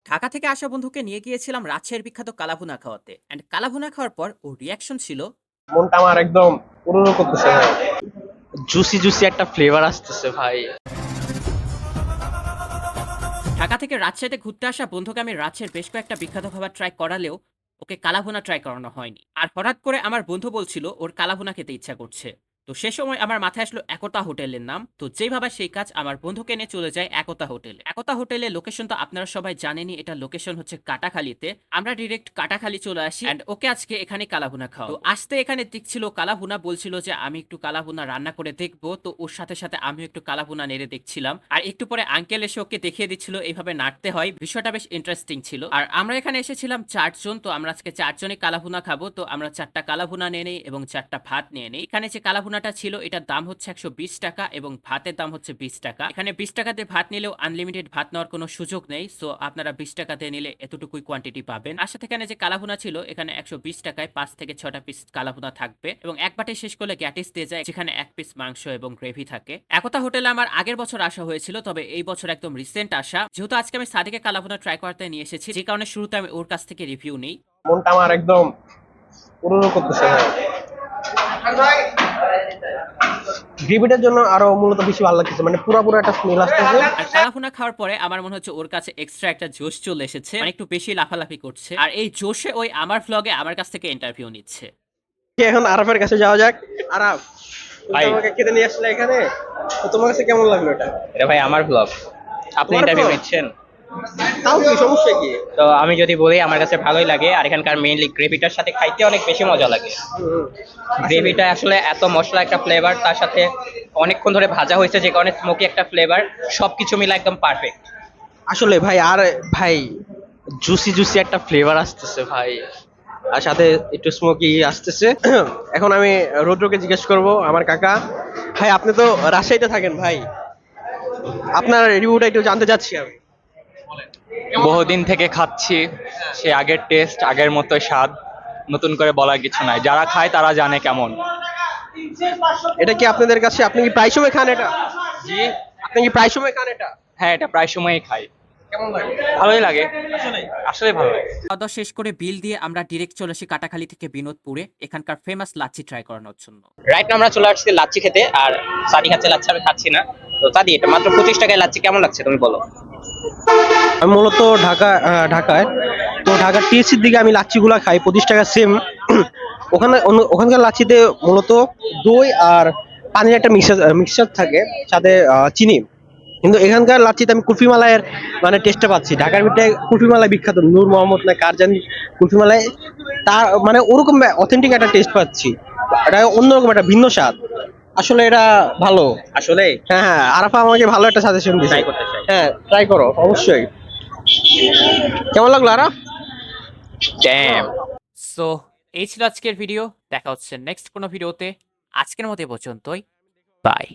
ঢাকা থেকে আসা বন্ধুকে নিয়ে গিয়েছিলাম রাজশাহীর বিখ্যাত কালাভুনা খাওয়াতে। অ্যান্ড কালাভুনা খাওয়ার পর ওর রিয়াকশন ছিল, মনটা আমার একদম উড়ুড়ু করতেছে ভাই। জুসি জুসি একটা ফ্লেভার আসতেছে ভাই। ঢাকা থেকে রাজশাহীতে ঘুরতে আসা বন্ধুকে আমি রাজশাহীর বেশ কয়েকটা বিখ্যাত খাবার ট্রাই করালেও ওকে কালাভুনা ট্রাই করানো হয়নি। আর হঠাৎ করে আমার বন্ধু বলছিল ওর কালাভুনা খেতে ইচ্ছা করছে। তো সে সময় আমার মাথায় আসলো একতা হোটেলের নাম। তো যেই ভাবা সেই কাজ, আমার বন্ধুকে নিয়ে চলে যায় একতা হোটেলে। একতা হোটেলের লোকেশন তো আপনারা সবাই জানেনই, এটা লোকেশন হচ্ছে কাটাখালীতে। আমরা ডিরেক্ট কাটাখালী চলে আসি এন্ড ওকে আজকে এখানে কালাভুনা খাও। তো আসতে এখানে দেখছিল কালাভুনা, বলছিল যে আমি একটু কালাভুনা রান্না করে দেখবো। তো ওর সাথে সাথে আমিও একটু কালাভুনা নেড়ে দেখছিলাম। আর একটু পরে আঙ্কেল এসে ওকে দেখিয়ে দিচ্ছিল এইভাবে নাড়তে হয়। বিষয়টা বেশ ইন্টারেস্টিং ছিল। আর আমরা এখানে এসেছিলাম 4 জন। তো আমরা আজকে 4 জনই কালাভুনা খাবো। তো আমরা 4টা কালাভুনা নিয়ে নেই এবং 4টা ভাত নিয়ে নেই। এখানে যে কালাভুনাটা ছিল এটার দাম হচ্ছে 120 টাকা এবং ভাতের দাম হচ্ছে 20 টাকা। এখানে 20 টাকাতে ভাত নিলেও আনলিমিটেড ভাত নেওয়ার কোনো সুযোগ নেই। সো আপনারা 20 টাকাতে নিলে এতটুকুই কোয়ান্টিটি পাবেন। আর সাথে এখানে যে কালাভুনা ছিল এখানে 120 টাকায় 5 থেকে 6টা পিস কালাভুনা থাকবে এবং এক বাটি শেষ করলে গ্যাটিস দিয়ে যায়, যেখানে 1 পিস মাংস এবং গ্রেভি থাকে। একতা হোটেলে আমার আগের বছর আসা হয়েছিল, তবে এই বছর একদম রিসেন্ট আসা। যেহেতু আজকে আমি সাদিকে কালাভুনা ট্রাই করতে নিয়ে এসেছি, যে কারণে শুরুতে আমি ওর কাছ থেকে রিভিউ নেই। মনটা আমার একদম উড়ুড়ু করতেছে ভাই। গ্রেভিটার জন্য আরো মূলত বেশি ভালো লাগতেছে, মানে পুরো একটা স্মেল আসতেছে। আর কালাভুনা খাওয়ার পরে আমার মনে হচ্ছে ওর কাছে এক্সট্রা একটা জোশ চলে এসেছে, মানে একটু বেশি লাফালাফি করছে। আর এই জোশে ওই আমার ভ্লগে আমার কাছ থেকে ইন্টারভিউ নিচ্ছে। এখন আরাফের কাছে যাওয়া যাক। আরাফ, তুমি ভাই। তো আমাকে খেতে নিয়ে আসলে এখানে, তো তোমার কাছে কেমন লাগলো এটা? এটা ভাই আমার ব্লগ, আপনি তোমার ইন্টারভিউ vlog? নিচ্ছেন। তাও কি সমস্যা কি? তো আমি যদি বলি আমার কাছে ভালোই লাগে, আর এখানকার মেইনলি গ্রেভিটার সাথে খাইতে অনেক বেশি মজা লাগে। হুম, গ্রেভিটা আসলে এত মশলা একটা ফ্লেভার, তার সাথে অনেকক্ষণ ধরে ভাজা হয়েছে যে কারণে স্মোকি একটা ফ্লেভার, সবকিছু মিলে একদম পারফেক্ট। আসলে ভাই, আর ভাই জুসি জুসি একটা ফ্লেভার আসতেছে ভাই। আর সাথে একটু স্মোকি আসতেছে। এখন আমি রৌদ্রকে জিজ্ঞেস করব, আমার কাকা। ভাই, আপনি তো রাজশাহীতে থাকেন ভাই, আপনার রিভিউটা একটু জানতে চাচ্ছি আমি। বহুদিন থেকে খাচ্ছি, সে আগের টেস্ট, আগের মতো স্বাদ, নতুন করে বলার কিছু নাই, যারা খায় তারা জানে কেমন। এটা কি আপনাদের কাছে, আপনি কি প্রায় সময় খান এটা? জি। আপনি কি প্রায় সময় খান এটা? হ্যাঁ, এটা প্রায় সময়ই খাই। কেমন লাগে? ভালোই লাগে, আসলে ভালো লাগে। খাওয়া দাওয়া শেষ করে বিল দিয়ে আমরা ডিরেক্ট চলে আসি কাটাখালী থেকে বিনোদপুরে, এখানকার ফেমাস লাচ্ছি ট্রাই করানোর জন্য। রাইট না, আমরা চলে আসছি লাচ্ছি খেতে, আর সাদি খাচ্ছে লাচ্ছি, আমি খাচ্ছি না। তো সাদি, এটা মাত্র 25 টাকায় লাচ্ছি, কেমন লাগছে তুমি বলো? আমি মূলত ঢাকায়, তো ঢাকার টিএসসির দিকে আমি লাচ্ছিগুলা খাই 25 টাকা সেম। ওখানে ওখানকার লাচ্ছিতে মূলত দই আর পানির একটা মিক্সচার থাকে, সাথে চিনি। কিন্তু এখানকার লাচ্ছিতে আমি কুলফি মালাইয়ের মানে টেস্টটা পাচ্ছি। ঢাকার ভিতরে কুলফি মালাই বিখ্যাত, নূর মোহাম্মদ না কার জানি কুলফি মালাই, তার মানে ওরকম অথেন্টিক একটা টেস্ট পাচ্ছি। এটা অন্যরকম একটা ভিন্ন স্বাদ। আসলে এটা ভালো। আসলে হ্যাঁ হ্যাঁ, আরাফা আমাকে ভালো একটা সাজেশন দিয়েছে। ট্রাই করতে চাই। হ্যাঁ, ট্রাই করো অবশ্যই। কেমন লাগলো আরাফ? ড্যাম। সো এই ছিল আজকের ভিডিও, দেখা হচ্ছে নেক্সট কোনো ভিডিওতে। আজকের মতো এ পর্যন্তই, বাই।